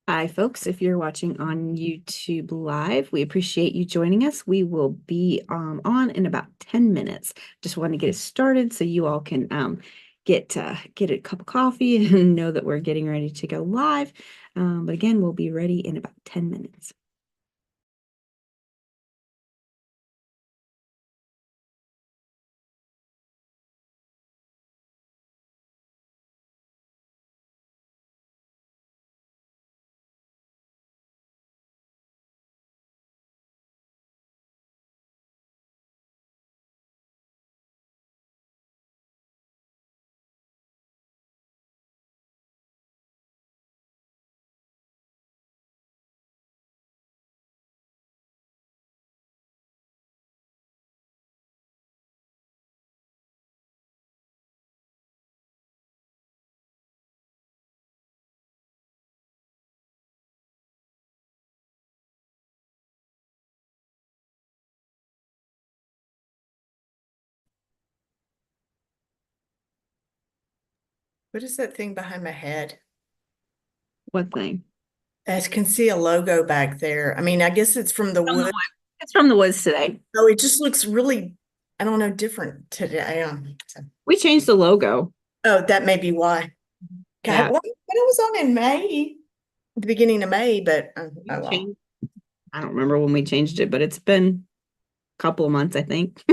Hi, folks. If you're watching on YouTube Live, we appreciate you joining us. We will be on in about 10 minutes. Just want to get it started so you all can get a cup of coffee and know that we're getting ready to go live. But again, we'll be ready in about 10 minutes. What is that thing behind my head? What thing? I can see a logo back there. I mean, I guess it's from the From the wood. woods. It's from the woods today. Oh, it just looks really, I don't know, different today. We changed the logo. Oh, that may be why. God, Yeah. what? But it was on in May, the beginning of May, but We oh well. changed. I don't remember when we changed it, but it's been a couple of months, I think.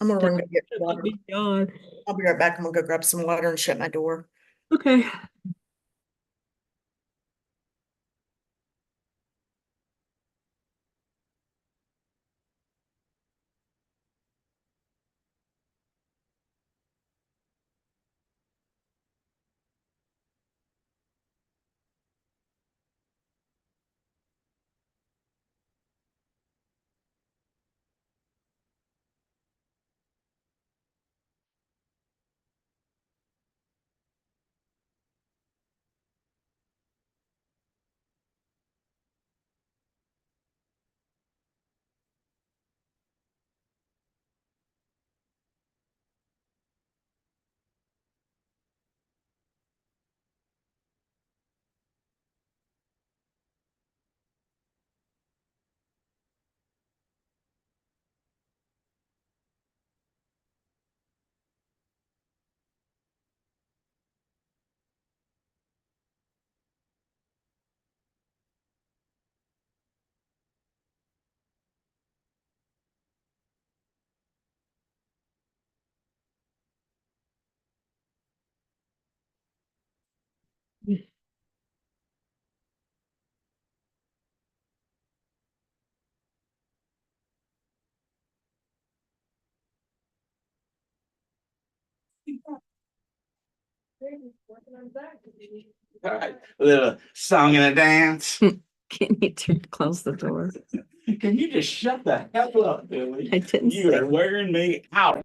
I'm gonna run and get Oh water. my God. I'll be right back. I'm gonna go grab some water and shut my door. Okay. All right, a little song and a dance. Can you close the door? Can you just shut the hell up, Billy? I didn't You say. are wearing me out.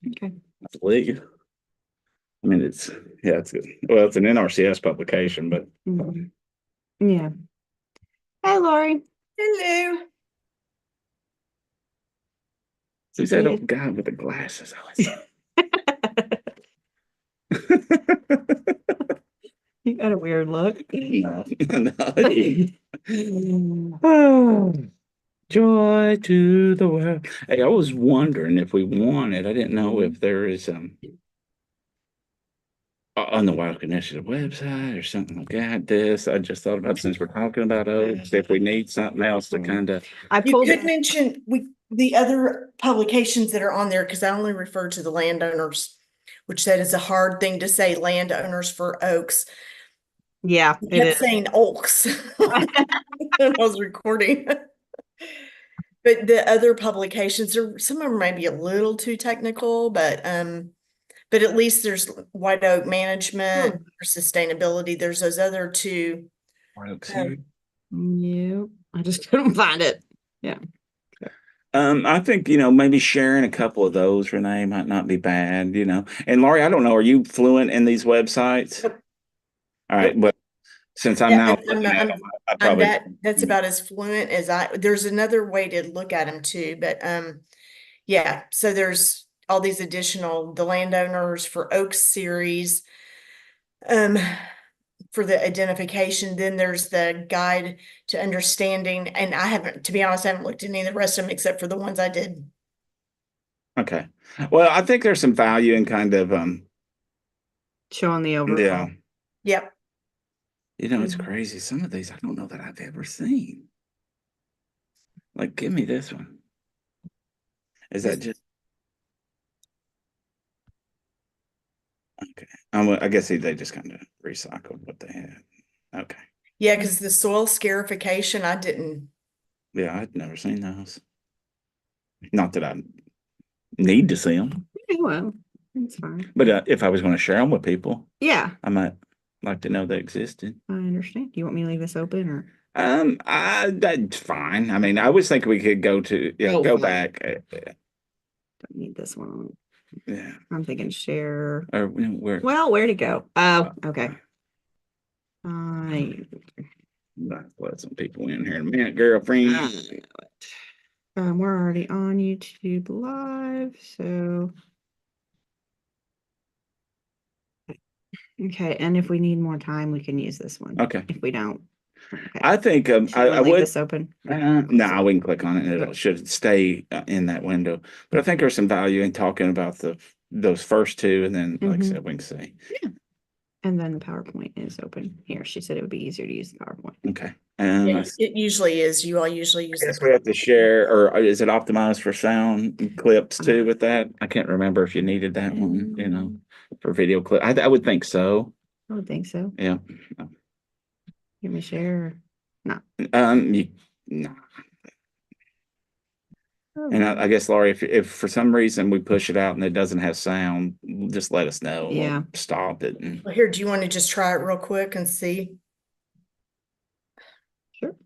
Okay. I believe. I mean, it's good. Well, it's an NRCS publication, but Mhm. Yeah. Hi, Lori. Hello. who's that old guy with the glasses on? You got a weird look. No, no. Oh, joy to the world. Hey, I was wondering if we wanted. I didn't know if there is on the Wild Initiative website or something like that. I just thought about since we're talking about oaks, if we need something else to kind of. I You pulled could it. mention the other publications that are on there because I only refer to the landowners, which that is a hard thing to say, landowners for oaks. Yeah, I it kept is. saying oaks when I was recording. But the other publications are some of them may be a little too technical, but But at least there's White Oak Management, there's sustainability, there's those other two. Yep, I just couldn't find it. I think, maybe sharing a couple of those, Renee, might not be bad, And Laurie, I don't know, are you fluent in these websites? Yep. All right, Yep. but since I'm Yeah, now I'm- looking at I'm- them, I probably, That's about as fluent as there's another way to look at them too, but, yeah, so there's all these additional, the landowners for Oaks series. For the identification, then there's the guide to understanding, and I haven't, to be honest, I haven't looked at any of the rest of them except for the ones I did. okay. Well, I think there's some value in kind of, Showing the yeah, overall. Yep. it's Mhm. crazy. Some of these I don't know that I've ever seen. Like, give me this one. Is that just? Okay. I guess they just kind of recycled what they had. Okay. Yeah, because the soil scarification, I didn't. Yeah, I'd never seen those. Not that I need to see them, Yeah, well, it's fine. but if I was going to share them with people, Yeah, I might like to know they existed. I understand. Do you want me to leave this open or? That's fine. I mean, I was thinking we could go fine. back. Don't need this one. Yeah. I'm thinking share. Or where? Well, where'd it go? Oh, okay. I Might let some people in here in a minute, girlfriend. know it. We're already on YouTube Live, so. Okay, and if we need more time, we can use this one. Okay. If we don't. Okay. I think Should I leave would. this open. No, we can click on it and it should stay in that window. But I think there's some value in talking about those first two, and then, like I Mhm. said, we can see. And then the PowerPoint is open here. She said it would be easier to use the PowerPoint. Okay. And I It usually is. You all usually use. guess we have to share, or is it optimized for sound clips too with that? I can't remember if you needed that one, for video clip. I would think so. I would think so. Yeah. Give me share. No. No. And I guess, Laurie, if for some reason we push it out and it doesn't have sound, just let us know. We'll Yeah. stop it. And Well, here, do you want to just try it real quick and see? Sure.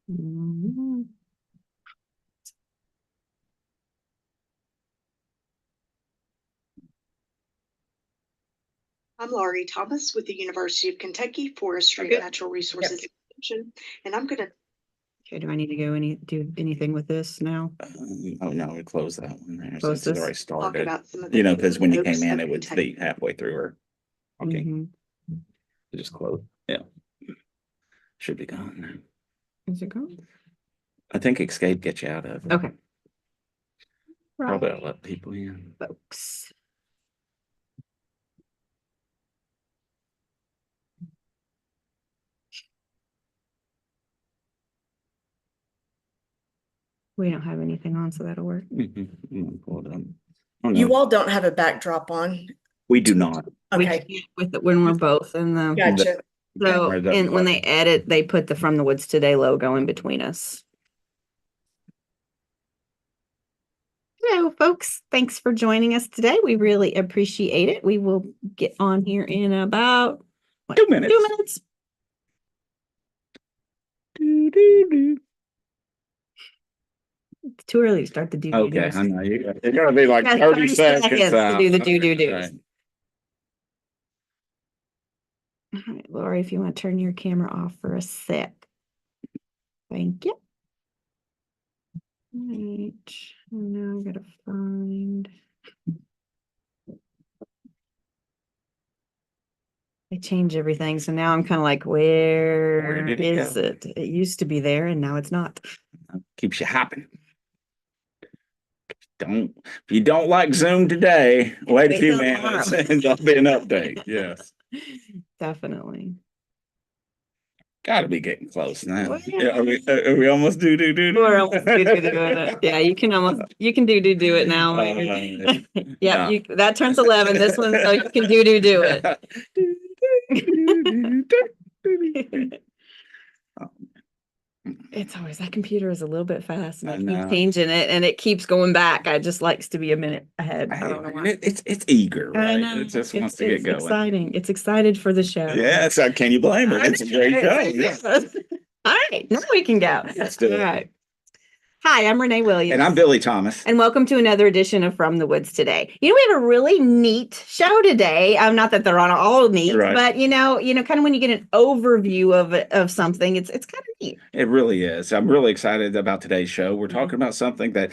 Mhm. I'm Laurie Thomas with the University of Kentucky Forestry Okay. and Natural Resources Extension, and I'm gonna. Okay, do I need to do anything with this now? oh no, we closed that one there Close since it this? already Talk started. about some of Because when you oaks came in, of it would Kentucky. be halfway through her. Okay, Mhm. just close. Yeah. Should be gone now. Is it gone? I think Escape gets you out of it. Okay. Probably Right, I'll let people in. folks. We don't have anything on, so that'll work. Pull it up. Oh, no, You all don't have a backdrop on. we do not. We Okay, can't with it when we're both in the. gotcha. So, Where's that and when button? they edit, they put the From the Woods Today logo in between us. So, folks, thanks for joining us today. We really appreciate it. We will get on here in about 2 minutes. 2 minutes. It's too early to start the do. Okay, I know it's gonna be like Yeah, 30 30 seconds seconds to out. do the do-do-dos. Right. All right, Lori, if you want to turn your camera off for a sec. Thank you. Right, now I gotta find. I change everything, so now I'm kind of like, where did it is go? it? It used to be there and now it's not. Keeps you hopping. If you don't like Zoom today, wait a Wait few till minutes tomorrow. and there'll be an update. Yes. Definitely. Gotta be getting close now. Well, Yeah, are we almost do? We're almost doing it. Yeah, you can do it now. Yeah, Yeah. that turns 11. This one, so you can do it. It's always, that computer is a little bit fast and I I keep know. changing it and it keeps going back. I just likes to be a minute ahead. I don't know And why. it's eager, I right? know. It just wants It's, to get it's going. exciting. It's excited for the show. Yes, can you blame her? I It's a know. great show. Yes. All right, now we can go. Let's do All it. right. Hi, I'm Renee Williams. And I'm Billy Thomas. And welcome to another edition of From the Woods today. You know, we have a really neat show today. Not that they're on all neat, Right. but kind of when you get an overview of something, it's kind of neat. It really is. I'm really excited about today's show. We're talking about something that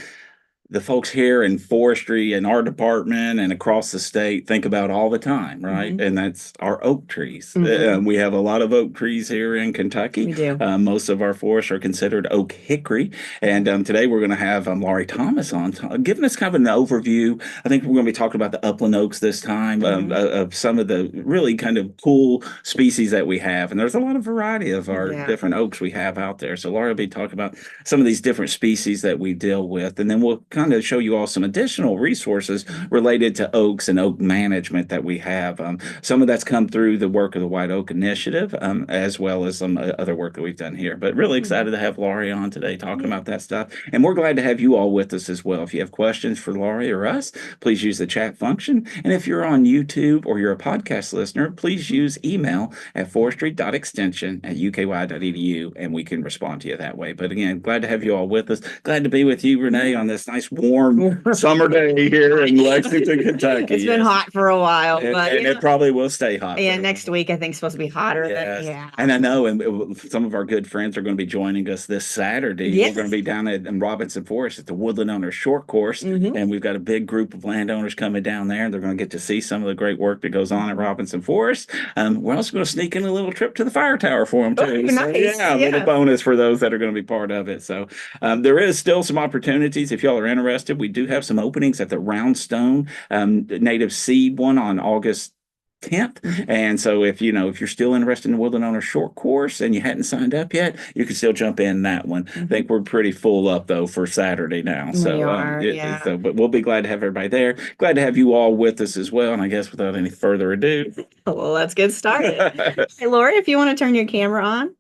the folks here in forestry and our department and across the state think about all the time, right? Mhm. And that's our oak trees. Mhm. We have a lot of oak trees here in Kentucky. We do. Most of our forests are considered oak hickory. And today we're going to have Laurie Thomas on, giving us kind of an overview. I think we're going to be talking about the upland oaks this time, of some of the really kind of cool species that we have. And there's a lot of variety of our Yeah. different oaks we have out there. So Laurie will be talking about some of these different species that we deal with. And then we'll kind of show you all some additional resources related to oaks and oak management that we have. Some of that's come through the work of the White Oak Initiative, as well as some other work that we've done here. But really excited to have Laurie on today talking about that stuff. And we're glad to have you all with us as well. If you have questions for Laurie or us, please use the chat function. And if you're on YouTube or you're a podcast listener, please use email at forestry.extension@uky.edu and we can respond to you that way. But again, glad to have you all with us. Glad to be with you, Renee, on this nice warm summer day here in Lexington, Kentucky. It's been Yes. hot for a while, And, but and it probably will stay hot. yeah, for a next while. week I think it's supposed to be hotter. Yes. Yeah. And I know, and some of our good friends are going to be joining us this Saturday. Yes. We're going to be down in Robinson Forest at the Woodland Owners Short Course, Mhm. and we've got a big group of landowners coming down there. And they're going to get to see some of the great work that goes on at Robinson Forest. We're also going to sneak in a little trip to the fire tower for them too. Oh, So, nice. yeah, a little Yeah. bonus for those that are going to be part of it. So there is still some opportunities if y'all are interested. We do have some openings at the Roundstone Native Seed one on August 10th. And so if you're still interested in the Woodland Owner Short Course and you hadn't signed up yet, you can still jump in that one. I think we're pretty full up though for Saturday now. So We are, yeah. but we'll be glad to have everybody there. Glad to have you all with us as well. And I guess without any further ado, Well, let's get started. Hey, Lori, if you want to turn your camera on.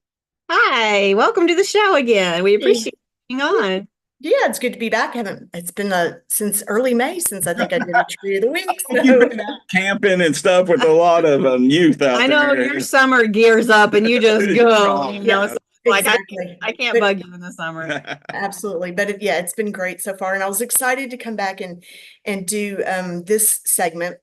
Hi, welcome to the show again. We appreciate you being on. Yeah, it's good to be back. It's been since early May since I think I did a tree of the week. You've So been out camping and stuff with a lot of youth out I know there. your summer gears up and you just go. Oh, So like exactly. I can't bug you in the summer. Absolutely. But it's been great so far. And I was excited to come back and do this segment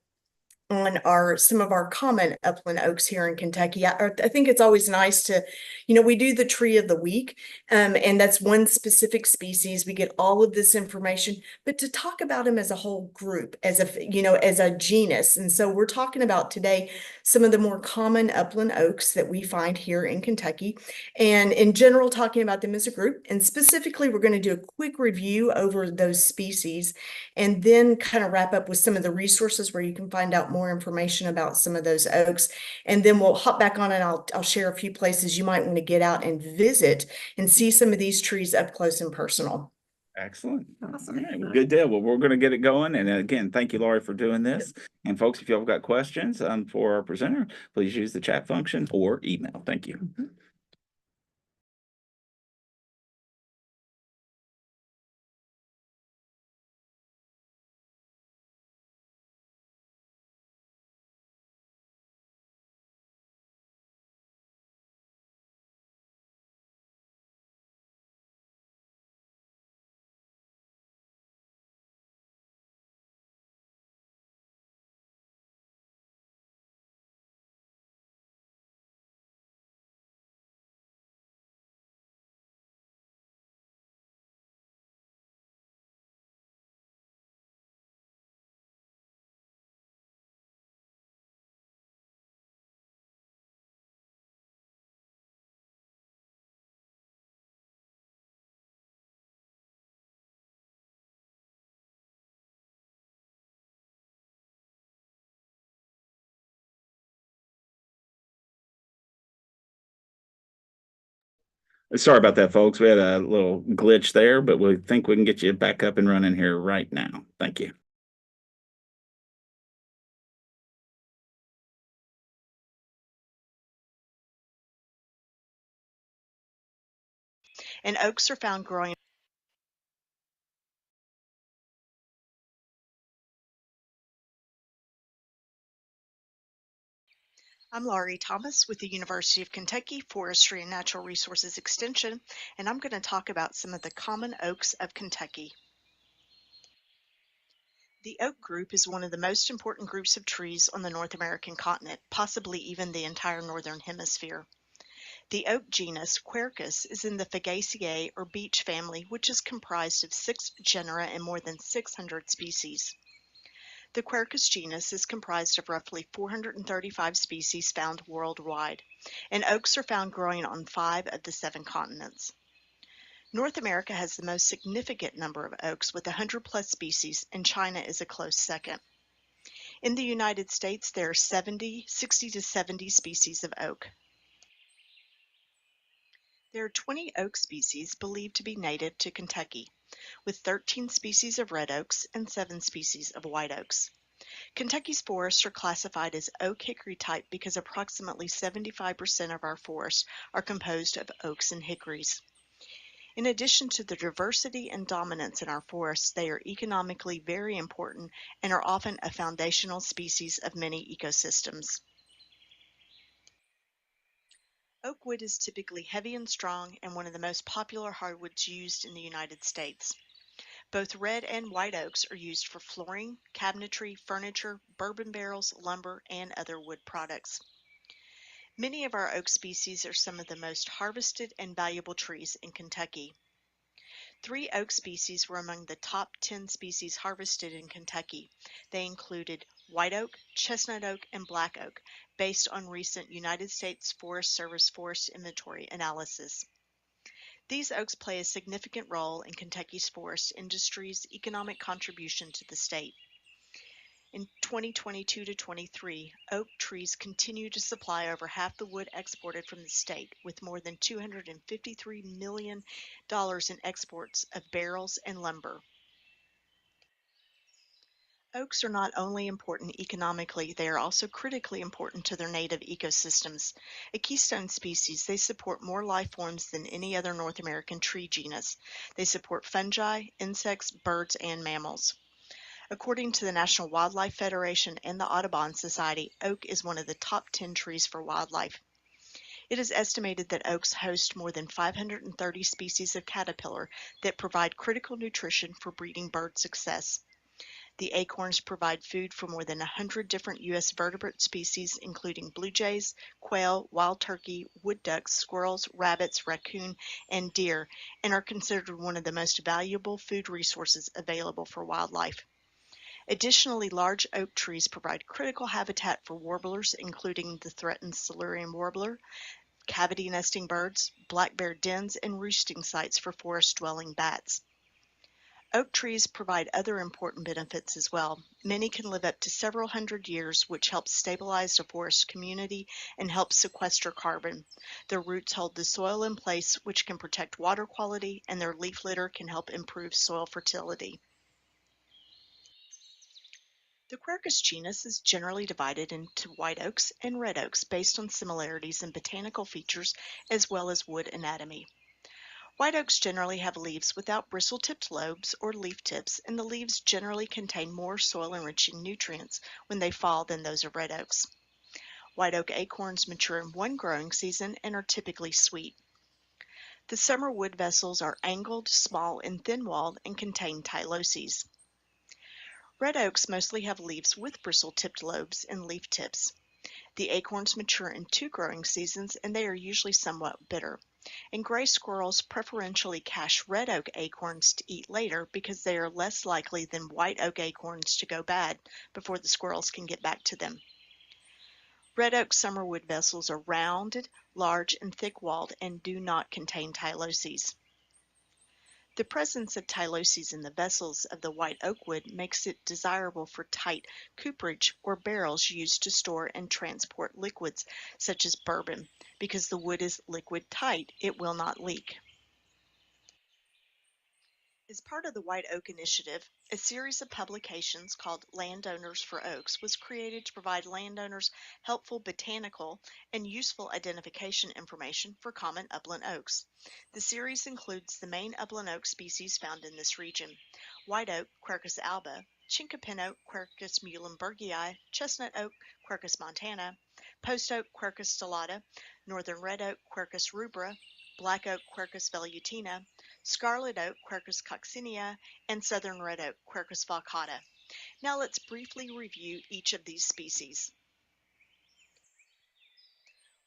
on some of our common upland oaks here in Kentucky. I think it's always nice to, we do the tree of the week, and that's one specific species. We get all of this information, but to talk about them as a whole group, as a genus. And so we're talking about today some of the more common upland oaks that we find here in Kentucky, and in general, talking about them as a group. And specifically, we're going to do a quick review over those species, and then kind of wrap up with some of the resources where you can find out more information about some of those oaks. And then we'll hop back on and I'll share a few places you might want to get out and visit and see some of these trees up close and personal. Excellent. Awesome. All right, well, good deal. Well, we're going to get it going. And again, thank you, Laurie, for doing this. And folks, if you have got questions for our presenter, please use the chat function or email. Thank you. Sorry about that, folks. We had a little glitch there, but we think we can get you back up and running here right now. Thank you. and oaks are found growing. I'm Laurie Thomas with the University of Kentucky Forestry and Natural Resources Extension, and I'm going to talk about some of the common oaks of Kentucky. The oak group is one of the most important groups of trees on the North American continent, possibly even the entire northern hemisphere. The oak genus Quercus is in the Fagaceae or beech family, which is comprised of 6 genera and more than 600 species. The Quercus genus is comprised of roughly 435 species found worldwide, and oaks are found growing on 5 of the 7 continents. North America has the most significant number of oaks with 100+ species, and China is a close second. In the United States, there are 60 to 70 species of oak. There are 20 oak species believed to be native to Kentucky, with 13 species of red oaks and 7 species of white oaks. Kentucky's forests are classified as oak hickory type because approximately 75% of our forests are composed of oaks and hickories. In addition to the diversity and dominance in our forests, they are economically very important and are often a foundational species of many ecosystems. Oak wood is typically heavy and strong and one of the most popular hardwoods used in the United States. Both red and white oaks are used for flooring, cabinetry, furniture, bourbon barrels, lumber, and other wood products. Many of our oak species are some of the most harvested and valuable trees in Kentucky. 3 oak species were among the top 10 species harvested in Kentucky. They included white oak, chestnut oak, and black oak, based on recent United States Forest Service forest inventory analysis. These oaks play a significant role in Kentucky's forest industry's economic contribution to the state. In 2022 to 23, oak trees continue to supply over half the wood exported from the state, with more than $253 million in exports of barrels and lumber. Oaks are not only important economically, they are also critically important to their native ecosystems. A keystone species, they support more life forms than any other North American tree genus. They support fungi, insects, birds, and mammals. According to the National Wildlife Federation and the Audubon Society, oak is one of the top 10 trees for wildlife. It is estimated that oaks host more than 530 species of caterpillar that provide critical nutrition for breeding bird success. The acorns provide food for more than 100 different U.S. vertebrate species, including blue jays, quail, wild turkey, wood ducks, squirrels, rabbits, raccoon, and deer, and are considered one of the most valuable food resources available for wildlife. Additionally, large oak trees provide critical habitat for warblers, including the threatened Silurian warbler, cavity nesting birds, black bear dens, and roosting sites for forest-dwelling bats. Oak trees provide other important benefits as well. Many can live up to several hundred years, which helps stabilize the forest community and helps sequester carbon. Their roots hold the soil in place, which can protect water quality, and their leaf litter can help improve soil fertility. The Quercus genus is generally divided into white oaks and red oaks based on similarities in botanical features as well as wood anatomy. White oaks generally have leaves without bristle-tipped lobes or leaf tips, and the leaves generally contain more soil-enriching nutrients when they fall than those of red oaks. White oak acorns mature in one growing season and are typically sweet. The summer wood vessels are angled, small, and thin-walled and contain tyloses. Red oaks mostly have leaves with bristle-tipped lobes and leaf tips. The acorns mature in 2 growing seasons, and they are usually somewhat bitter. And gray squirrels preferentially cache red oak acorns to eat later because they are less likely than white oak acorns to go bad before the squirrels can get back to them. Red oak summerwood vessels are rounded, large, and thick-walled and do not contain tyloses. The presence of tyloses in the vessels of the white oak wood makes it desirable for tight cooperage or barrels used to store and transport liquids such as bourbon. Because the wood is liquid tight, it will not leak. As part of the White Oak Initiative, a series of publications called Landowners for Oaks was created to provide landowners helpful botanical and useful identification information for common upland oaks. The series includes the main upland oak species found in this region: white oak, Quercus alba; chinkapin oak, Quercus muhlenbergii; chestnut oak, Quercus montana; post oak, Quercus stellata; northern red oak, Quercus rubra; black oak, Quercus velutina; scarlet oak, Quercus coccinea; and southern red oak, Quercus falcata. Now let's briefly review each of these species.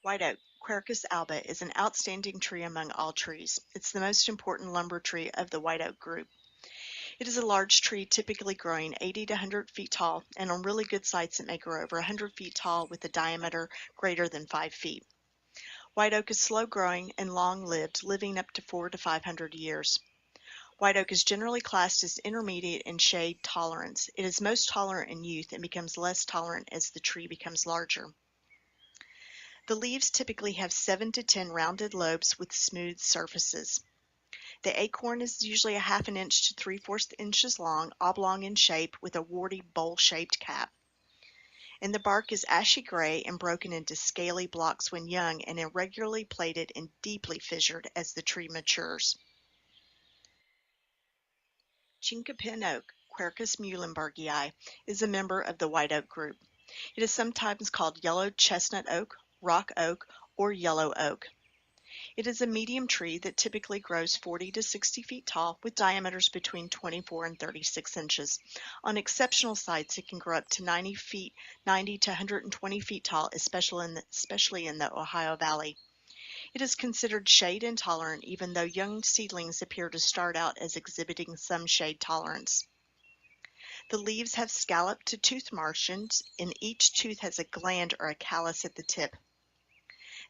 White oak, Quercus alba, is an outstanding tree among all trees. It's the most important lumber tree of the white oak group. It is a large tree, typically growing 80 to 100 feet tall, and on really good sites it may grow over 100 feet tall with a diameter greater than 5 feet. White oak is slow growing and long lived, living up to 400 to 500 years. White oak is generally classed as intermediate in shade tolerance. It is most tolerant in youth and becomes less tolerant as the tree becomes larger. The leaves typically have 7 to 10 rounded lobes with smooth surfaces. The acorn is usually a ½ inch to 3/4 inches long, oblong in shape, with a warty bowl-shaped cap. And the bark is ashy gray and broken into scaly blocks when young, and irregularly plated and deeply fissured as the tree matures. Chinkapin oak, Quercus muhlenbergii, is a member of the white oak group. It is sometimes called yellow chestnut oak, rock oak, or yellow oak. It is a medium tree that typically grows 40 to 60 feet tall, with diameters between 24 and 36 inches. On exceptional sites, it can grow up to 90 to 120 feet tall, especially in the Ohio Valley. It is considered shade intolerant, even though young seedlings appear to start out as exhibiting some shade tolerance. The leaves have scalloped to tooth margins, and each tooth has a gland or a callus at the tip.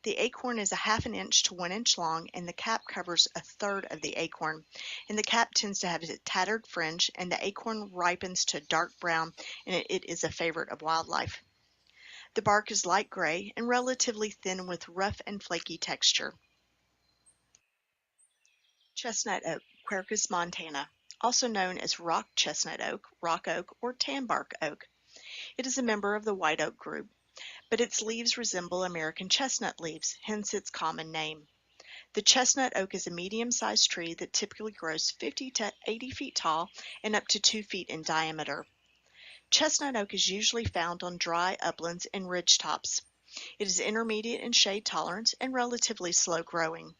The acorn is a ½ inch to 1 inch long, and the cap covers a third of the acorn. And the cap tends to have a tattered fringe, and the acorn ripens to dark brown, and it is a favorite of wildlife. The bark is light gray and relatively thin with rough and flaky texture. Chestnut oak, Quercus montana, also known as rock chestnut oak, rock oak, or tanbark oak. It is a member of the white oak group, but its leaves resemble American chestnut leaves, hence its common name. The chestnut oak is a medium-sized tree that typically grows 50 to 80 feet tall and up to 2 feet in diameter. Chestnut oak is usually found on dry uplands and ridge tops. It is intermediate in shade tolerance and relatively slow growing.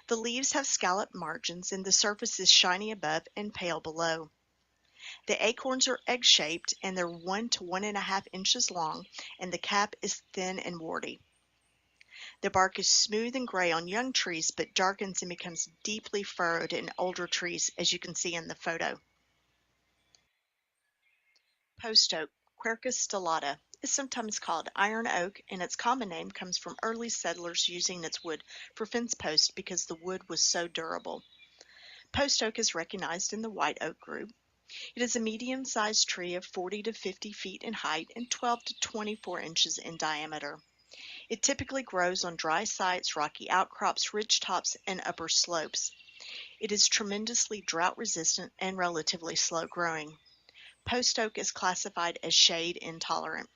The leaves have scalloped margins, and the surface is shiny above and pale below. The acorns are egg-shaped, and they're 1 to 1½ inches long, and the cap is thin and warty. The bark is smooth and gray on young trees, but darkens and becomes deeply furrowed in older trees, as you can see in the photo. Post oak, Quercus stellata, is sometimes called iron oak, and its common name comes from early settlers using its wood for fence posts because the wood was so durable. Post oak is recognized in the white oak group. It is a medium-sized tree of 40 to 50 feet in height and 12 to 24 inches in diameter. It typically grows on dry sites, rocky outcrops, ridge tops, and upper slopes. It is tremendously drought-resistant and relatively slow growing. Post oak is classified as shade intolerant.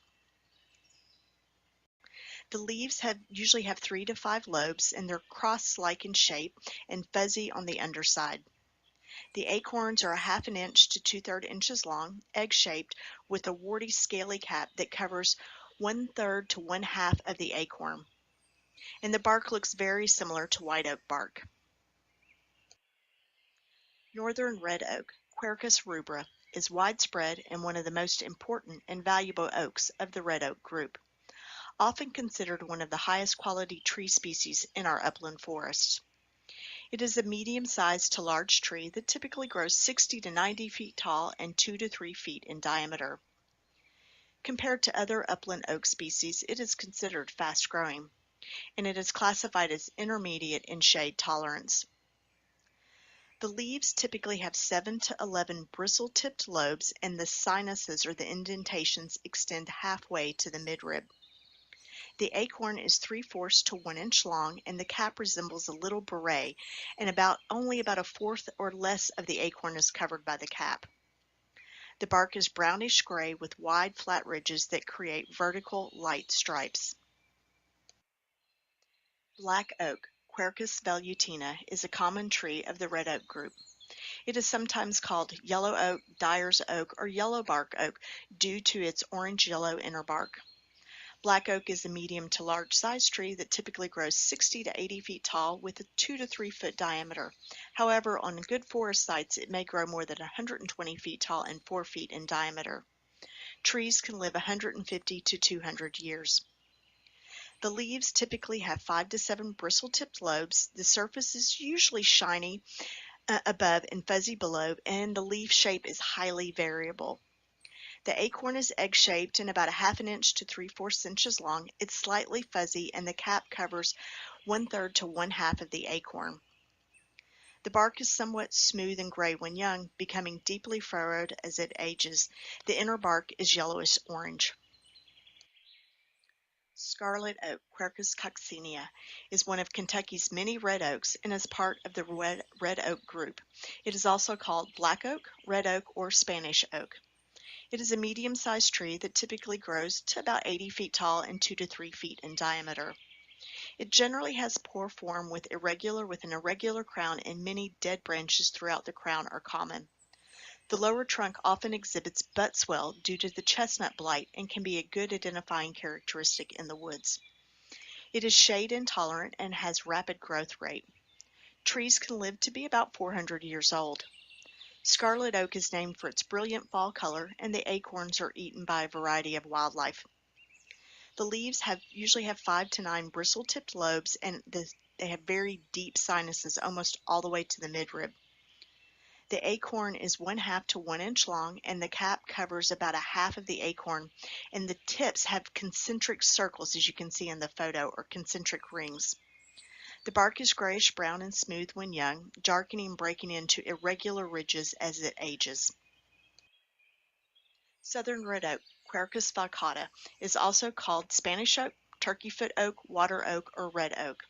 The leaves usually have 3 to 5 lobes, and they're cross-like in shape and fuzzy on the underside. The acorns are a ½ inch to 2/3 inches long, egg-shaped, with a warty scaly cap that covers 1/3 to 1/2 of the acorn. And the bark looks very similar to white oak bark. Northern red oak, Quercus rubra, is widespread and one of the most important and valuable oaks of the red oak group, often considered one of the highest quality tree species in our upland forests. It is a medium-sized to large tree that typically grows 60 to 90 feet tall and 2 to 3 feet in diameter. Compared to other upland oak species, it is considered fast-growing, and it is classified as intermediate in shade tolerance. The leaves typically have 7 to 11 bristle-tipped lobes, and the sinuses or the indentations extend halfway to the midrib. The acorn is 3/4 to 1 inch long, and the cap resembles a little beret, and only about a fourth or less of the acorn is covered by the cap. The bark is brownish gray with wide flat ridges that create vertical light stripes. Black oak, Quercus velutina, is a common tree of the red oak group. It is sometimes called yellow oak, dyer's oak, or yellow bark oak due to its orange-yellow inner bark. Black oak is a medium to large size tree that typically grows 60 to 80 feet tall with a 2 to 3 foot diameter. However, on good forest sites, it may grow more than 120 feet tall and 4 feet in diameter. Trees can live 150 to 200 years. The leaves typically have 5 to 7 bristle-tipped lobes. The surface is usually shiny above and fuzzy below, and the leaf shape is highly variable. The acorn is egg-shaped and about 1/2 inch to 3/4 inches long. It's slightly fuzzy, and the cap covers 1/3 to 1/2 of the acorn. The bark is somewhat smooth and gray when young, becoming deeply furrowed as it ages. The inner bark is yellowish orange. Scarlet oak, Quercus coccinea, is one of Kentucky's many red oaks and is part of the red oak group. It is also called black oak, red oak, or Spanish oak. It is a medium-sized tree that typically grows to about 80 feet tall and 2 to 3 feet in diameter. It generally has poor form with an irregular crown, and many dead branches throughout the crown are common. The lower trunk often exhibits butt swell due to the chestnut blight and can be a good identifying characteristic in the woods. It is shade intolerant and has rapid growth rate. Trees can live to be about 400 years old. Scarlet oak is named for its brilliant fall color, and the acorns are eaten by a variety of wildlife. The leaves usually have 5 to 9 bristle-tipped lobes, and they have very deep sinuses almost all the way to the midrib. The acorn is 1/2 to 1 inch long, and the cap covers about 1/2 of the acorn, and the tips have concentric circles, as you can see in the photo, or concentric rings. The bark is grayish-brown and smooth when young, darkening and breaking into irregular ridges as it ages. Southern red oak, Quercus falcata, is also called Spanish oak, turkeyfoot oak, water oak, or red oak.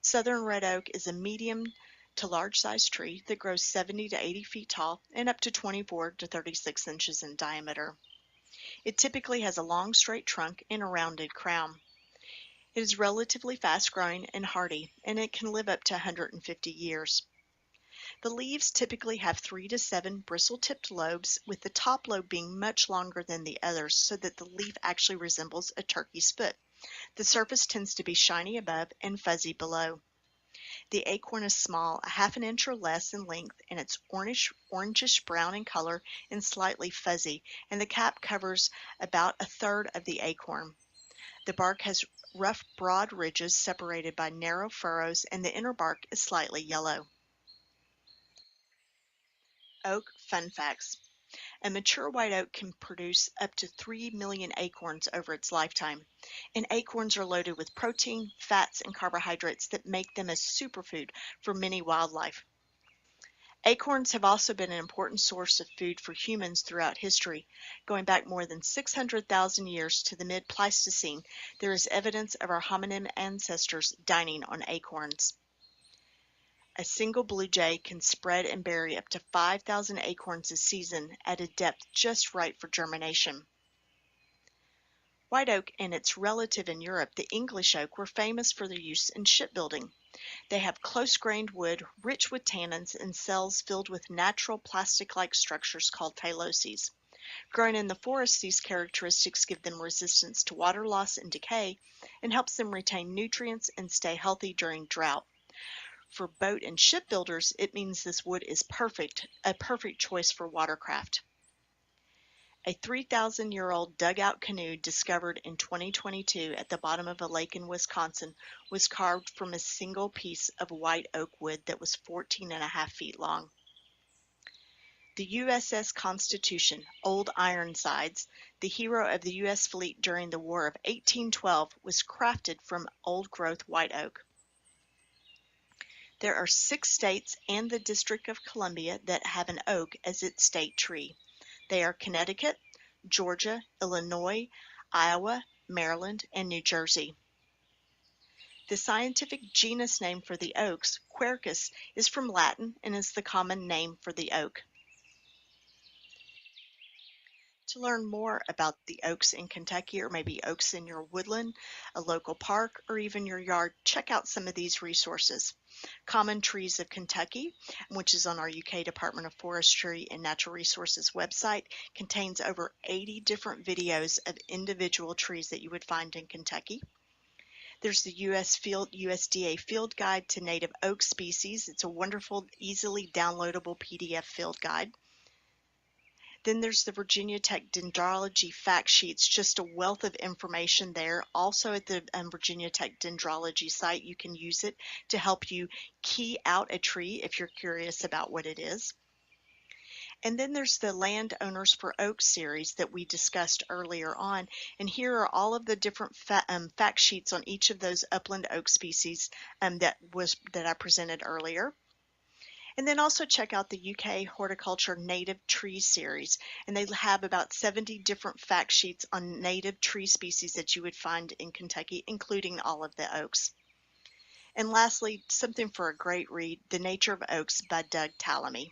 Southern red oak is a medium to large-sized tree that grows 70 to 80 feet tall and up to 24 to 36 inches in diameter. It typically has a long straight trunk and a rounded crown. It is relatively fast-growing and hardy, and it can live up to 150 years. The leaves typically have 3 to 7 bristle-tipped lobes, with the top lobe being much longer than the others so that the leaf actually resembles a turkey's foot. The surface tends to be shiny above and fuzzy below. The acorn is small, 1/2 inch or less in length, and it's orangish brown in color and slightly fuzzy, and the cap covers about 1/3 of the acorn. The bark has rough, broad ridges separated by narrow furrows, and the inner bark is slightly yellow. Oak fun facts. A mature white oak can produce up to 3 million acorns over its lifetime, and acorns are loaded with protein, fats, and carbohydrates that make them a superfood for many wildlife. Acorns have also been an important source of food for humans throughout history. Going back more than 600,000 years to the mid-Pleistocene, there is evidence of our hominin ancestors dining on acorns. A single blue jay can spread and bury up to 5,000 acorns a season at a depth just right for germination. White oak and its relative in Europe, the English oak, were famous for their use in shipbuilding. They have close-grained wood, rich with tannins, and cells filled with natural plastic-like structures called tyloses. Grown in the forest, these characteristics give them resistance to water loss and decay, and helps them retain nutrients and stay healthy during drought. For boat and shipbuilders, it means this wood is a perfect choice for watercraft. A 3,000-year-old dugout canoe discovered in 2022 at the bottom of a lake in Wisconsin was carved from a single piece of white oak wood that was 14.5 feet long. The USS Constitution, Old Ironsides, the hero of the U.S. fleet during the War of 1812, was crafted from old-growth white oak. There are 6 states and the District of Columbia that have an oak as its state tree. They are Connecticut, Georgia, Illinois, Iowa, Maryland, and New Jersey. The scientific genus name for the oaks, Quercus, is from Latin and is the common name for the oak. To learn more about the oaks in Kentucky, or maybe oaks in your woodland, a local park, or even your yard, check out some of these resources. Common Trees of Kentucky, which is on our UK Department of Forestry and Natural Resources website, contains over 80 different videos of individual trees that you would find in Kentucky. There's the USDA Field Guide to Native Oak Species. It's a wonderful, easily downloadable PDF field guide. Then there's the Virginia Tech Dendrology Fact Sheets, just a wealth of information there. Also at the Virginia Tech Dendrology site, you can use it to help you key out a tree if you're curious about what it is. And then there's the Landowners for Oak series that we discussed earlier on. And here are all of the different fact sheets on each of those upland oak species that I presented earlier. And then also check out the UK Horticulture Native Tree Series, and they have about 70 different fact sheets on native tree species that you would find in Kentucky, including all of the oaks. And lastly, something for a great read, The Nature of Oaks by Doug Tallamy.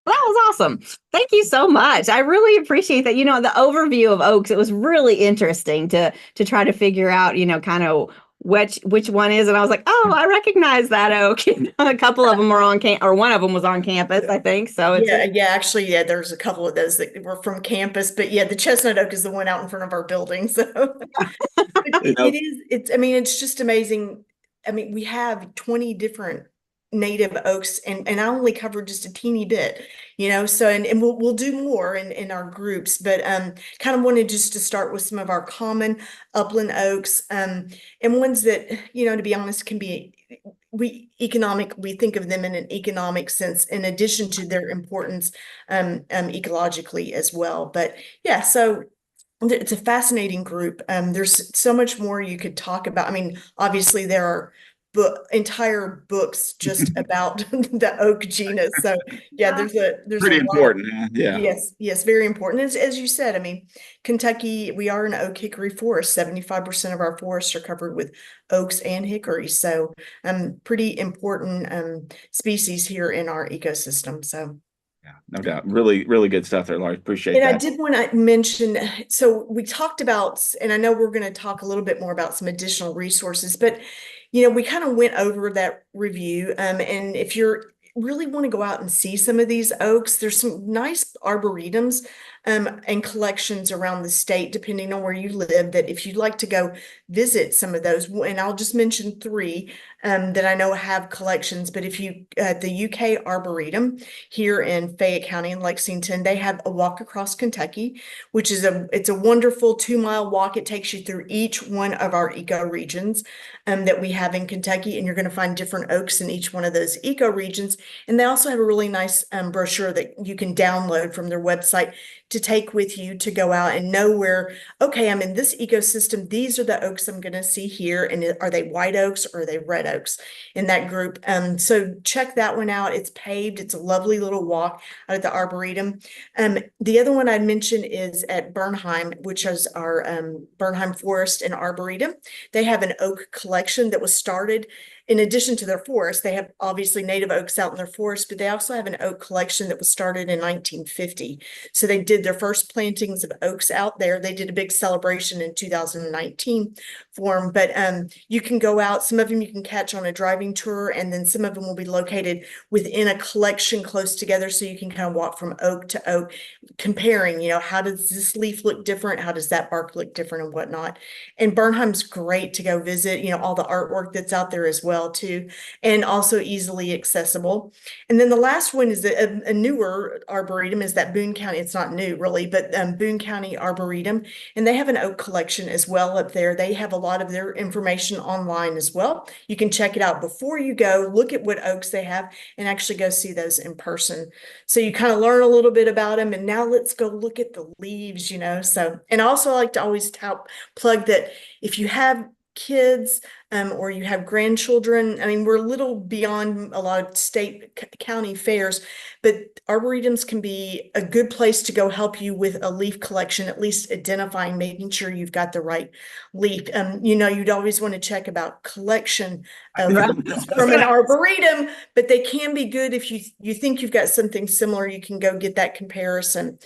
That was awesome. Thank you so much. I really appreciate that. The overview of oaks, it was really interesting to try to figure out, kind of which one is. And I was like, oh, I recognize that oak. A couple of them were on or one of them was on campus, I think. So it's actually, there's a couple of those that were from campus, but the chestnut oak is the one out in front of our building. So it's just amazing. I mean, we have 20 different native oaks, and I only covered just a teeny bit, so and we'll do more in our groups, but kind of wanted just to start with some of our common upland oaks, and ones that, to be honest, can be we think of them in an economic sense, in addition to their importance ecologically as well. But so it's a fascinating group. There's so much more you could talk about. I mean, obviously there are entire books just about the oak genus. So there's pretty a important. Yeah. Yes, very important. As you said, I mean, Kentucky, we are an oak hickory forest. 75% of our forests are covered with oaks and hickories. So pretty important species here in our ecosystem. So yeah, no doubt. Really, really good stuff there, Lars. Appreciate that. And I did want to mention, so we talked about, and I know we're going to talk a little bit more about some additional resources, but we kind of went over that review. And if you're really want to go out and see some of these oaks, there's some nice arboretums and collections around the state, depending on where you live, that if you'd like to go visit some of those, and I'll just mention 3 that I know have collections, but if you, the UK Arboretum here in Fayette County in Lexington, they have a walk across Kentucky, which is it's a wonderful 2-mile walk. It takes you through each one of our ecoregions that we have in Kentucky, and you're going to find different oaks in each one of those ecoregions. And they also have a really nice brochure that you can download from their website to take with you to go out and know where, okay, I'm in this ecosystem. These are the oaks I'm going to see here. And are they white oaks or are they red oaks in that group? So check that one out. It's paved. It's a lovely little walk out at the Arboretum. The other one I'd mention is at Bernheim, which is our Bernheim Forest and Arboretum. They have an oak collection that was started. In addition to their forest, they have obviously native oaks out in their forest, but they also have an oak collection that was started in 1950. So they did their first plantings of oaks out there. They did a big celebration in 2019 for them, but you can go out. Some of them you can catch on a driving tour, and then some of them will be located within a collection close together, so you can kind of walk from oak to oak, comparing, how does this leaf look different? How does that bark look different and whatnot? And Bernheim's great to go visit, all the artwork that's out there as well too, and also easily accessible. And then the last one is a newer arboretum, is that Boone County. It's not new really, but Boone County Arboretum, and they have an oak collection as well up there. They have a lot of their information online as well. You can check it out before you go, look at what oaks they have, and actually go see those in person. So you kind of learn a little bit about them. And now let's go look at the leaves, So, and I also like to always plug that if you have kids, or you have grandchildren. I mean, we're a little beyond a lot of state county fairs, but arboretums can be a good place to go help you with a leaf collection, at least identifying, making sure you've got the right leaf. You'd always want to check about collection of leaves from an arboretum, but they can be good if you think you've got something similar. You can go get that comparison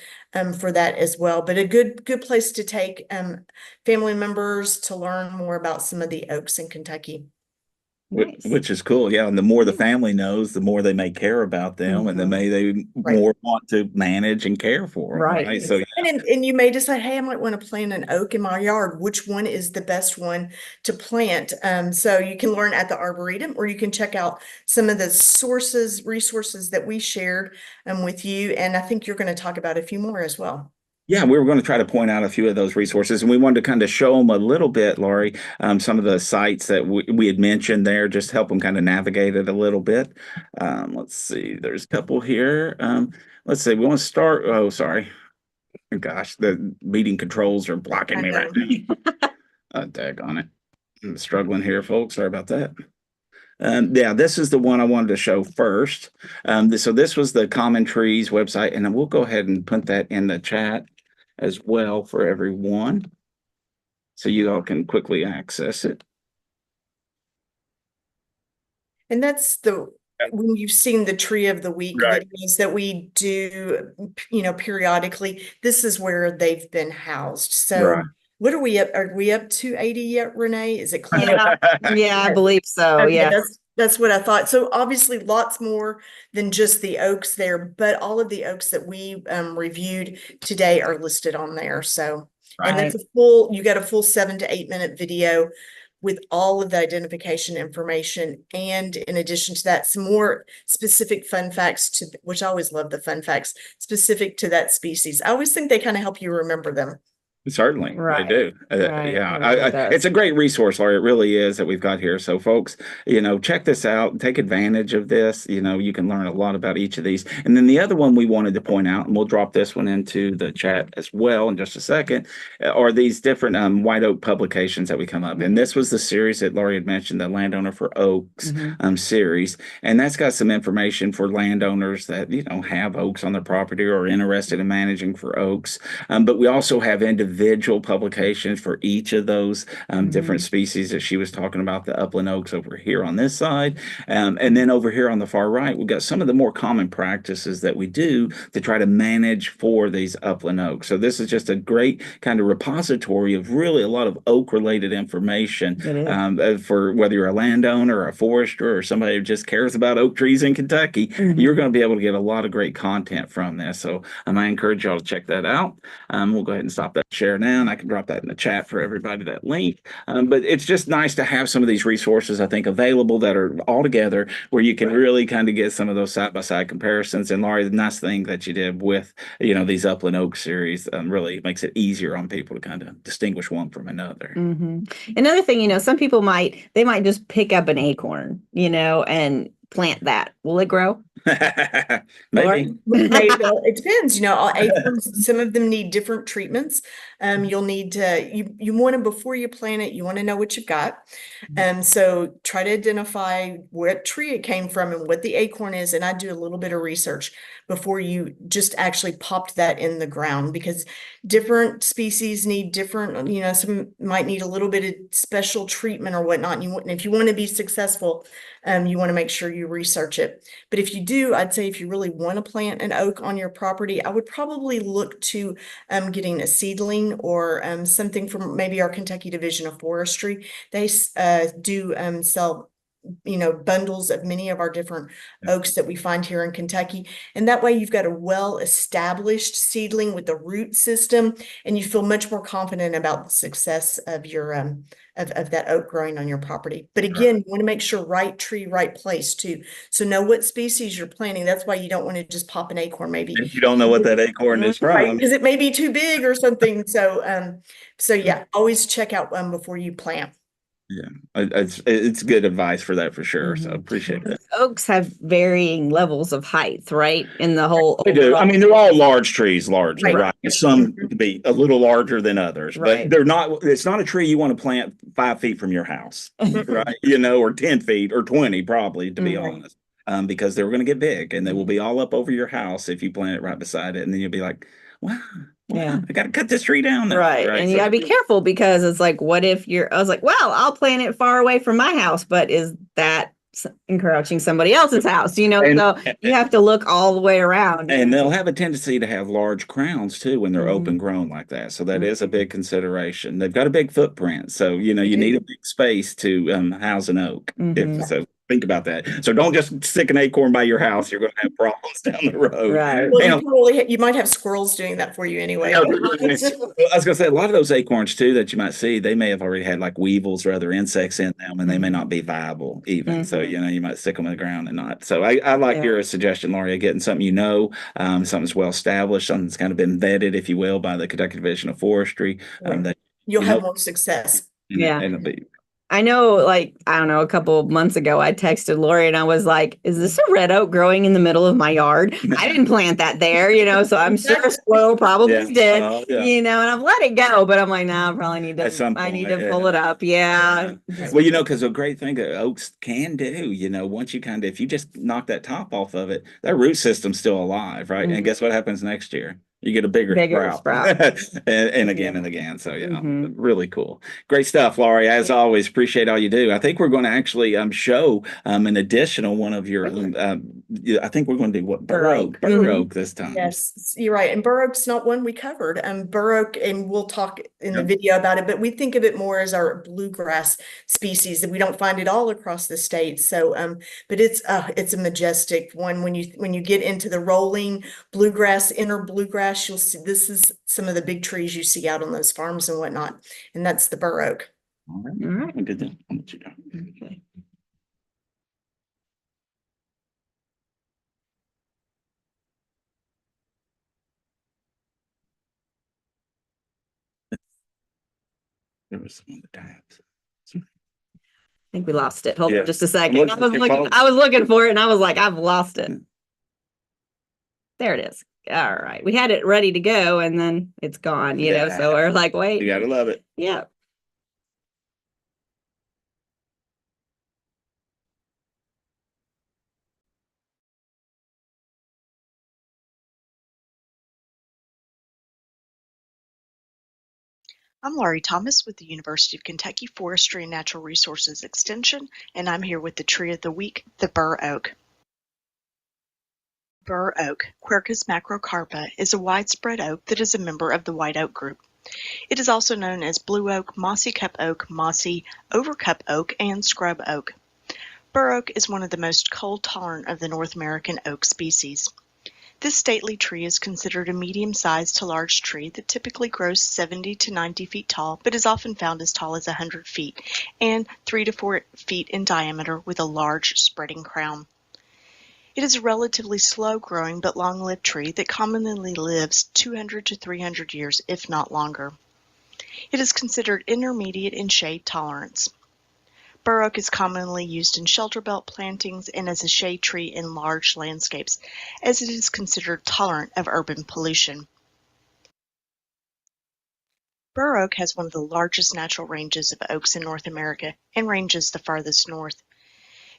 for that as well. But a good place to take family members to learn more about some of the oaks in Kentucky. Nice. Which is cool. Yeah. And the more the family knows, the more they may care about them and the may they Right. more want to manage and care for them. Right. So And you may decide, hey, I might want to plant an oak in my yard. Which one is the best one to plant? So you can learn at the Arboretum, or you can check out some of the resources that we shared with you. And I think you're going to talk about a few more as well. yeah, we were going to try to point out a few of those resources, and we wanted to kind of show them a little bit, Laurie, some of the sites that we had mentioned there, just help them kind of navigate it a little bit. Let's see, there's a couple here. Let's see, we want to start. Oh, sorry. Gosh, the meeting controls are blocking me right now. Daggone it. I'm struggling here, folks. Sorry about that. Yeah, this is the one I wanted to show first. So this was the Common Trees website, and then we'll go ahead and put that in the chat as well for everyone, so you all can quickly access it. And that's when you've seen the Tree of the Week videos that we do, periodically, this is where they've been housed. So what are we up? Are we up to 80 yet, Renee? Is it close? Yeah, I believe so. Okay, Yeah. That's what I thought. So obviously lots more than just the oaks there, but all of the oaks that we reviewed today are listed on there. So, and that's you got a full 7 to 8 minute video with all of the identification information. And in addition to that, some more specific fun facts which I always love the fun facts specific to that species. I always think they kind of help you remember them. Certainly, Right. I do. Right. Yeah, it's a great resource, Laurie. It really is, that we've got here. So, folks, check this out. Take advantage of this. You can learn a lot about each of these. And then the other one we wanted to point out, and we'll drop this one into the chat as well in just a second, are these different white oak publications that we come up. And this was the series that Laurie had mentioned, the Landowner for Oaks series. And that's got some information for landowners that, have oaks on their property or are interested in managing for oaks. But we also have individual publications for each of those different species that she was talking about, the upland oaks over here on this side. And then over here on the far right, we've got some of the more common practices that we do to try to manage for these upland oaks. So this is just a great kind of repository of really a lot of oak related information for whether you're a landowner or a forester or somebody who just cares about oak trees in Kentucky. You're going to be able to get a lot of great content from this. So I encourage y'all to check that out. We'll go ahead and stop that share now, and I can drop that in the chat for everybody, that link. But it's just nice to have some of these resources, I think, available that are all together where you can really kind of get some of those side-by-side comparisons. And Laurie, the nice thing that you did with, these Upland Oak series really makes it easier on people to kind of distinguish one from another. Another thing, some people might just pick up an acorn, and plant that. Will it grow? Maybe. It depends. Acorns, some of them need different treatments. You'll need to, you want to, before you plant it, you want to know what you've got. So try to identify what tree it came from and what the acorn is. And I do a little bit of research before you just actually popped that in the ground, because different species need different, some might need a little bit of special treatment or whatnot. And if you want to be successful, you want to make sure you research it. But if you do, I'd say if you really want to plant an oak on your property, I would probably look to getting a seedling or something from maybe our Kentucky Division of Forestry. They do sell bundles of many of our different oaks that we find here in Kentucky. And that way you've got a well-established seedling with the root system, and you feel much more confident about the success of your of that oak growing on your property. But again, you want to make sure right tree, right place too. So know what species you're planting. That's why you don't want to just pop an acorn, maybe. If you don't know what that acorn is from. Because it may be too big or something. So yeah, always check out before you plant. It's good advice for that for sure. So Mhm. appreciate that. Oaks have varying levels of height, right? In the whole. They do. I mean, they're all large trees, largely, Right. right? Some could be a little larger than others, but Right. they're not, it's not a tree you want to plant 5 feet from your house, right? Or 10 feet or 20 probably, to be Mhm. honest. Because they're going to get big and they will be all up over your house if you plant it right beside it. And then you'll be like, wow, Yeah. I got to cut this tree down now. Right. And you So- gotta be careful because it's like, what if I was like, well, I'll plant it far away from my house, but is that encroaching somebody else's house? And- So you have to look all the way around. And they'll have a tendency to have large crowns too when they're Mhm. open grown like that. So that is a Mhm. big consideration. They've got a big footprint. So, you need a big space to house an oak. Mhm. So think about that. So don't just stick an acorn by your house. You're going to have problems down the road. Right. Well, you might have squirrels doing that for you anyway. I was going to say, a lot of those acorns too that you might see, they may have already had like weevils or other insects in them, and they may not be viable even. So, Mhm. you might stick them in the ground and not. So I like Yeah. your suggestion, Laurie, of getting something something that's well established, something that's kind of been vetted, if you will, by the Kentucky Division of Forestry. That You'll you have know- more success. Yeah. and it'll be I know, like, I don't know, a couple of months ago, I texted Lori and I was like, is this a red oak growing in the middle of my yard? I didn't plant that there, so I'm sure a squirrel probably Yeah. did, Yeah. and I've let it go, but I'm like, nah, I probably need At some to, I need point, to pull it up. Yeah. Well, because a great thing that oaks can do, once you if you just knock that top off of it, that root system's still alive, right? Mhm. And guess what happens next year? You get a bigger sprout. and again and again. So Mhm. really cool. Great stuff, Laurie. As always, appreciate all you do. I think we're going to actually show an additional one of your I think we're going to do what Bur oak. Bur Mhm. oak this time. Yes, you're right. And bur oak's not one we covered. Bur oak, and we'll talk in the Yep. video about it, but we think of it more as our bluegrass species, and we don't find it all across the state. So, but it's a majestic one. When you get into the rolling bluegrass, inner bluegrass, you'll see this is some of the big trees you see out on those farms and whatnot, and that's the bur oak. All right. All right. Good then. I'll let you go. Okay. There was some on the tabs. I think we lost it. Hold Yeah. on just a second. Look at your phone. I was looking for it and I was like, I've lost it. There it is. All right. We had it ready to go and then it's gone, Yeah. so we're like, You wait. gotta love it. Yeah. I'm Laurie Thomas with the University of Kentucky Forestry and Natural Resources Extension, and I'm here with the tree of the week, the bur oak. Bur oak, Quercus macrocarpa, is a widespread oak that is a member of the white oak group. It is also known as blue oak, mossy cup oak, mossy overcup oak, and scrub oak. Bur oak is one of the most cold-tolerant of the North American oak species. This stately tree is considered a medium-sized to large tree that typically grows 70 to 90 feet tall, but is often found as tall as 100 feet and 3 to 4 feet in diameter with a large spreading crown. It is a relatively slow-growing but long-lived tree that commonly lives 200 to 300 years, if not longer. It is considered intermediate in shade tolerance. Bur oak is commonly used in shelter belt plantings and as a shade tree in large landscapes, as it is considered tolerant of urban pollution. Bur oak has one of the largest natural ranges of oaks in North America and ranges the farthest north.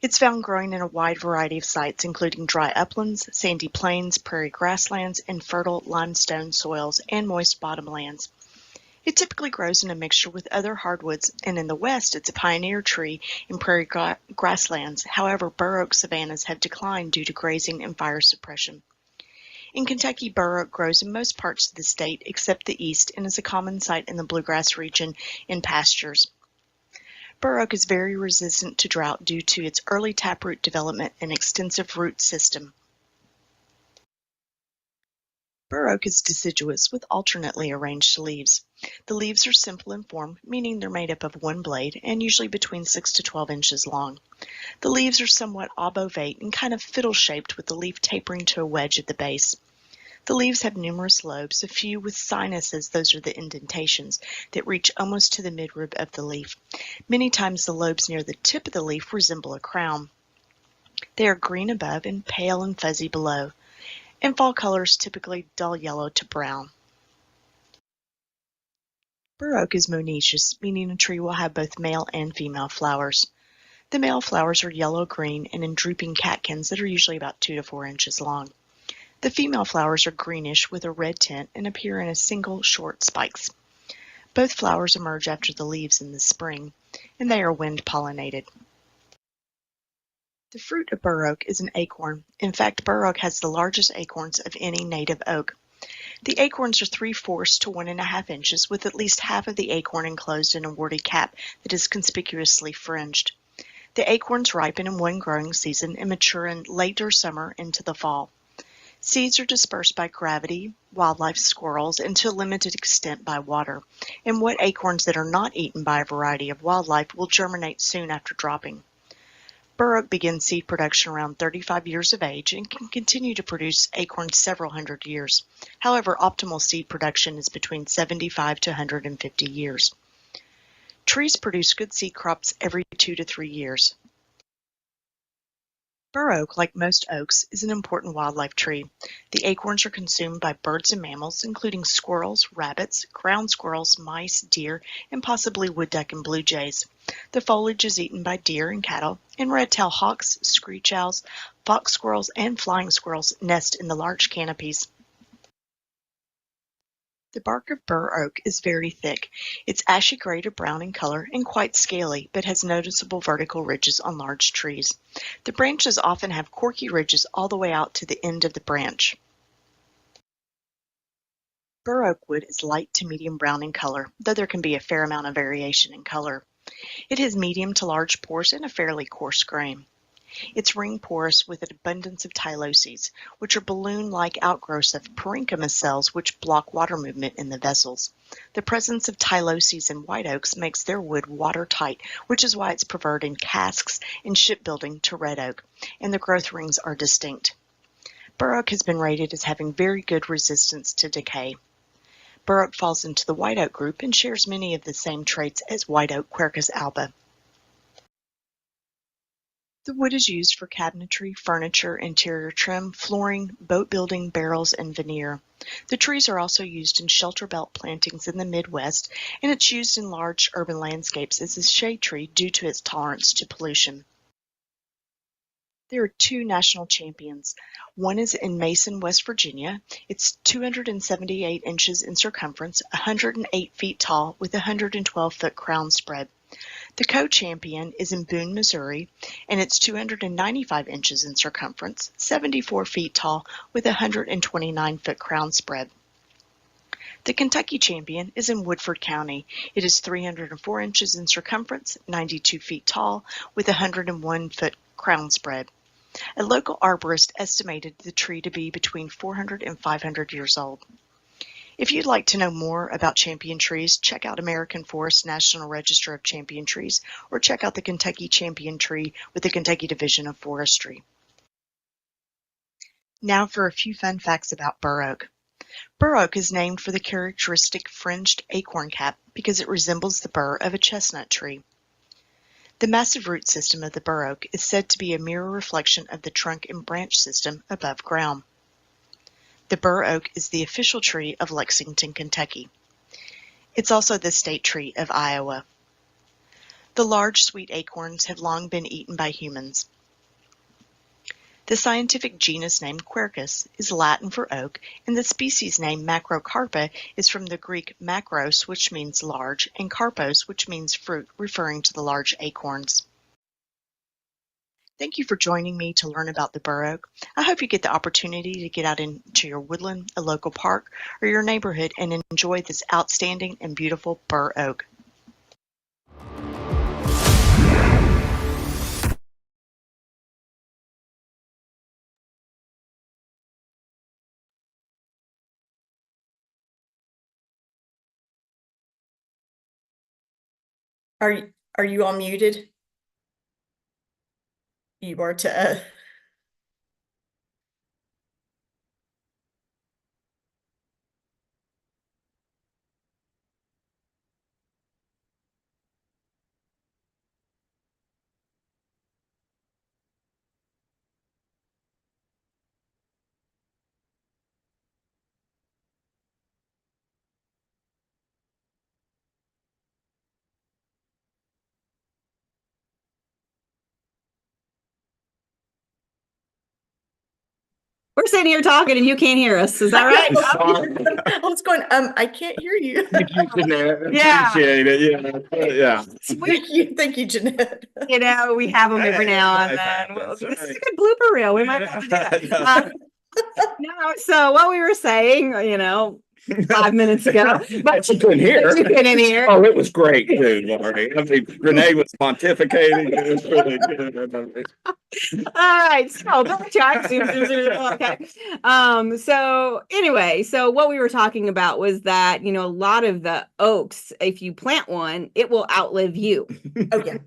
It's found growing in a wide variety of sites, including dry uplands, sandy plains, prairie grasslands, and fertile limestone soils and moist bottomlands. It typically grows in a mixture with other hardwoods, and in the west it's a pioneer tree in prairie grasslands. However, bur oak savannas have declined due to grazing and fire suppression. In Kentucky, bur oak grows in most parts of the state except the east and is a common sight in the bluegrass region in pastures. Bur oak is very resistant to drought due to its early taproot development and extensive root system. Bur oak is deciduous with alternately arranged leaves. The leaves are simple in form, meaning they're made up of one blade and usually between 6 to 12 inches long. The leaves are somewhat obovate and kind of fiddle-shaped with the leaf tapering to a wedge at the base. The leaves have numerous lobes, a few with sinuses, those are the indentations, that reach almost to the midrib of the leaf. Many times the lobes near the tip of the leaf resemble a crown. They are green above and pale and fuzzy below. In fall colors, typically dull yellow to brown. Bur oak is monoecious, meaning a tree will have both male and female flowers. The male flowers are yellow-green and in drooping catkins that are usually about 2 to 4 inches long. The female flowers are greenish with a red tint and appear in a single short spikes. Both flowers emerge after the leaves in the spring, and they are wind-pollinated. The fruit of bur oak is an acorn. In fact, bur oak has the largest acorns of any native oak. The acorns are 3/4 to 1½ inches, with at least half of the acorn enclosed in a warty cap that is conspicuously fringed. The acorns ripen in one growing season and mature in later summer into the fall. Seeds are dispersed by gravity, wildlife squirrels, and to a limited extent by water, and wet acorns that are not eaten by a variety of wildlife will germinate soon after dropping. Bur oak begins seed production around 35 years of age and can continue to produce acorns several hundred years. However, optimal seed production is between 75 to 150 years. Trees produce good seed crops every 2 to 3 years. Bur oak, like most oaks, is an important wildlife tree. The acorns are consumed by birds and mammals, including squirrels, rabbits, ground squirrels, mice, deer, and possibly wood duck and blue jays. The foliage is eaten by deer and cattle, and red-tailed hawks, screech owls, fox squirrels, and flying squirrels nest in the large canopies. The bark of bur oak is very thick. It's ashy gray to brown in color and quite scaly, but has noticeable vertical ridges on large trees. The branches often have corky ridges all the way out to the end of the branch. Bur oak wood is light to medium brown in color, though there can be a fair amount of variation in color. It has medium to large pores and a fairly coarse grain. It's ring porous with an abundance of tyloses, which are balloon-like outgrowths of parenchyma cells which block water movement in the vessels. The presence of tyloses in white oaks makes their wood watertight, which is why it's preferred in casks and shipbuilding to red oak, and the growth rings are distinct. Bur oak has been rated as having very good resistance to decay. Bur oak falls into the white oak group and shares many of the same traits as white oak Quercus alba. The wood is used for cabinetry, furniture, interior trim, flooring, boat building, barrels, and veneer. The trees are also used in shelter belt plantings in the Midwest, and it's used in large urban landscapes as a shade tree due to its tolerance to pollution. There are 2 national champions. One is in Mason, West Virginia. It's 278 inches in circumference, 108 feet tall, with a 112-foot crown spread. The co-champion is in Boone, Missouri, and it's 295 inches in circumference, 74 feet tall, with a 129-foot crown spread. The Kentucky champion is in Woodford County. It is 304 inches in circumference, 92 feet tall, with a 101-foot crown spread. A local arborist estimated the tree to be between 400 and 500 years old. If you'd like to know more about champion trees, check out American Forest National Register of Champion Trees, or check out the Kentucky Champion Tree with the Kentucky Division of Forestry. Now for a few fun facts about bur oak. Bur oak is named for the characteristic fringed acorn cap because it resembles the burr of a chestnut tree. The massive root system of the bur oak is said to be a mirror reflection of the trunk and branch system above ground. The bur oak is the official tree of Lexington, Kentucky. It's also the state tree of Iowa. The large sweet acorns have long been eaten by humans. The scientific genus name Quercus is Latin for oak, and the species name Macrocarpa is from the Greek makros, which means large, and karpos, which means fruit, referring to the large acorns. Thank you for joining me to learn about the bur oak. I hope you get the opportunity to get out into your woodland, a local park, or your neighborhood and enjoy this outstanding and beautiful bur oak. Are you all muted? You are to We're sitting here talking and you can't hear us. Is that right? I was going, I can't hear you. Thank you, Jeanette. Yeah. Appreciate it. Yeah. Thank you, Jeanette. You know, we have them every now and Life then. happens, This is a right. good blooper reel. We might have to do that. No, so what we were saying, 5 minutes ago, but you couldn't hear. you couldn't hear. Oh, it was great, dude, Laurie. I mean, Renee was pontificating. It was really good. All right, so backtrack. Okay. So anyway, so what we were talking about was that, a lot of the oaks, if you plant one, it will outlive you, Oh, yeah.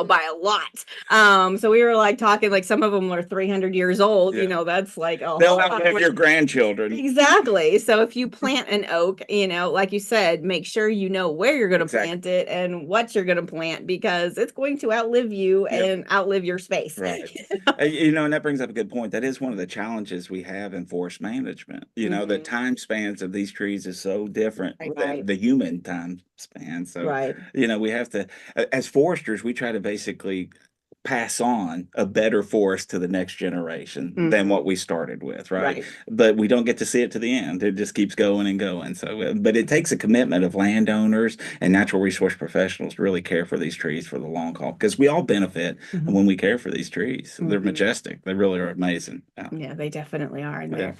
by a lot. So we were like talking, like some of them are 300 years old, Yeah. that's like a They'll whole lot outlive more- your grandchildren. Exactly. So if you plant an oak, like you said, make sure you know where you're going to Exactly. plant it and what you're going to plant because it's going to outlive you Yep. and outlive your space. Right. And that brings up a good point. That is one of the challenges we have in forest management. The Mhm. time spans of these trees is so different Right. than the human time span. So, Right. we have to, as foresters, we try to basically pass on a better forest to the next generation than what we started with, right? Right. But we don't get to see it to the end. It just keeps going and going. So, but it takes a commitment of landowners and natural resource professionals to really care for these trees for the long haul because we all benefit Mhm. when we care for these trees. They're Mhm. majestic. They really are amazing. Yeah. Yeah, they definitely are. And Yeah.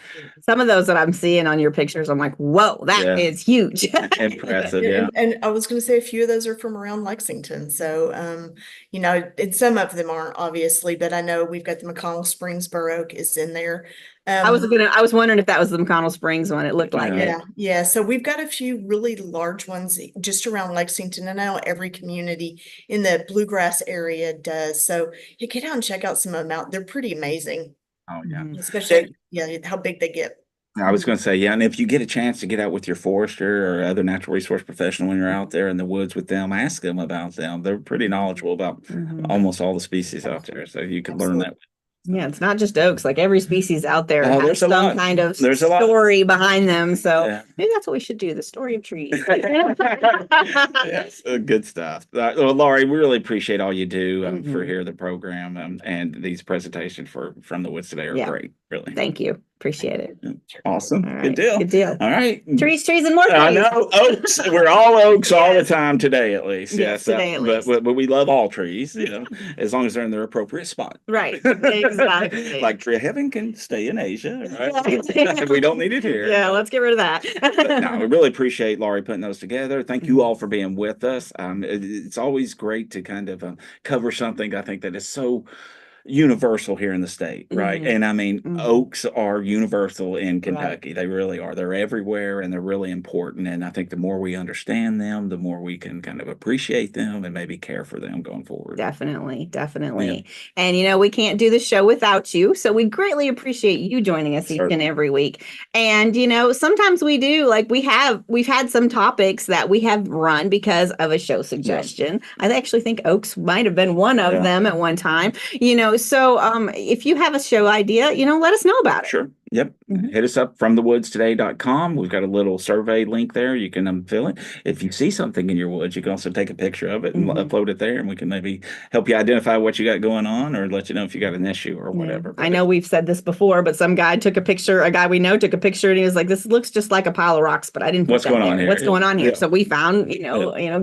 some of those that I'm seeing on your pictures, I'm like, whoa, that is Yeah. huge. Impressive. Yeah, Yeah. and I was going to say a few of those are from around Lexington. So, and some of them aren't obviously, but I know we've got the McConnell Springs Bur Oak is in there. I was wondering if that was the McConnell Springs one. It looked like it. Yeah. So we've got a few really large ones just around Lexington. And now every community in the bluegrass area does. So you get out and check out some of them out. They're pretty amazing, Oh, yeah. Mhm. especially how big they get. I was going to say, yeah. And if you get a chance to get out with your forester or other natural resource professional when you're out there in the woods with them, ask them about them. They're pretty knowledgeable about Mhm. almost all the species out there. So you can learn that. Yeah, it's not just oaks. Like every species out there Oh, has there's a some lot. kind of There's a lot. story behind them. So Yeah. maybe that's what we should do, the story of trees. Yes, good stuff. Well, Laurie, we really appreciate all you do for Mhm. here, the program, and these presentations from the woods today are Yeah. great. Really. Thank you. Appreciate it. Awesome. All Good right. deal. Good deal. All right. Trees, and more trees. I know oaks. We're all oaks all the time today, at least. Yes, today at least. But we love all trees, as long as they're in their appropriate spot. Right. Exactly. Like tree heaven can stay in Asia, right? Exactly. We don't need it here. Yeah, let's get rid of that. But no, we really appreciate Laurie putting those together. Thank Mm-hmm. you all for being with us. It's always great to kind of cover something I think that is so universal here in the state, right? Mhm. And I mean, Mhm. oaks are universal in Kentucky. They really are. They're everywhere and they're really important. And I think the more we understand them, the more we can kind of appreciate them and maybe care for them going forward. Definitely. And we can't do the show without you. So we greatly appreciate you joining us each and Certainly. every week. And sometimes we do, like we've had some topics that we have run because of a show suggestion. I actually think oaks might have been one of Yeah. them at one time. So if you have a show idea, let us know about it. Sure. Yep. Mhm. Hit us up fromthewoodstoday.com. We've got a little survey link there. You can fill it. If you see something in your woods, you can also take a picture of it and Mhm. upload it there, and we can maybe help you identify what you got going on or let you know if you got an issue or Yeah. whatever. I know we've said this before, but some guy took a picture, a guy we know took a picture and he was like, this looks just like a pile of rocks, but I didn't put What's that going on there. here? What's going on here? Yeah. So we found,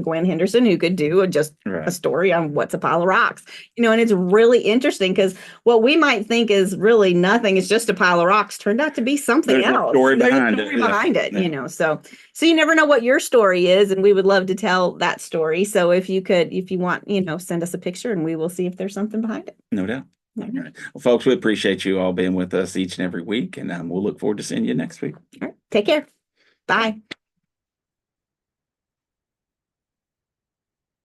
Gwen Henderson who could do just Right. a story on what's a pile of rocks, and it's really interesting because what we might think is really nothing, is just a pile of rocks, turned out to be something There's a else. story There's behind a it, story yeah. behind it, Yeah. so you never know what your story is, and we would love to tell that story. So if you want, send us a picture and we will see if there's something behind it. No doubt. All Mhm. right. Well, folks, we appreciate you all being with us each and every week, and we'll look forward to seeing you next week. All right. Take care. Bye.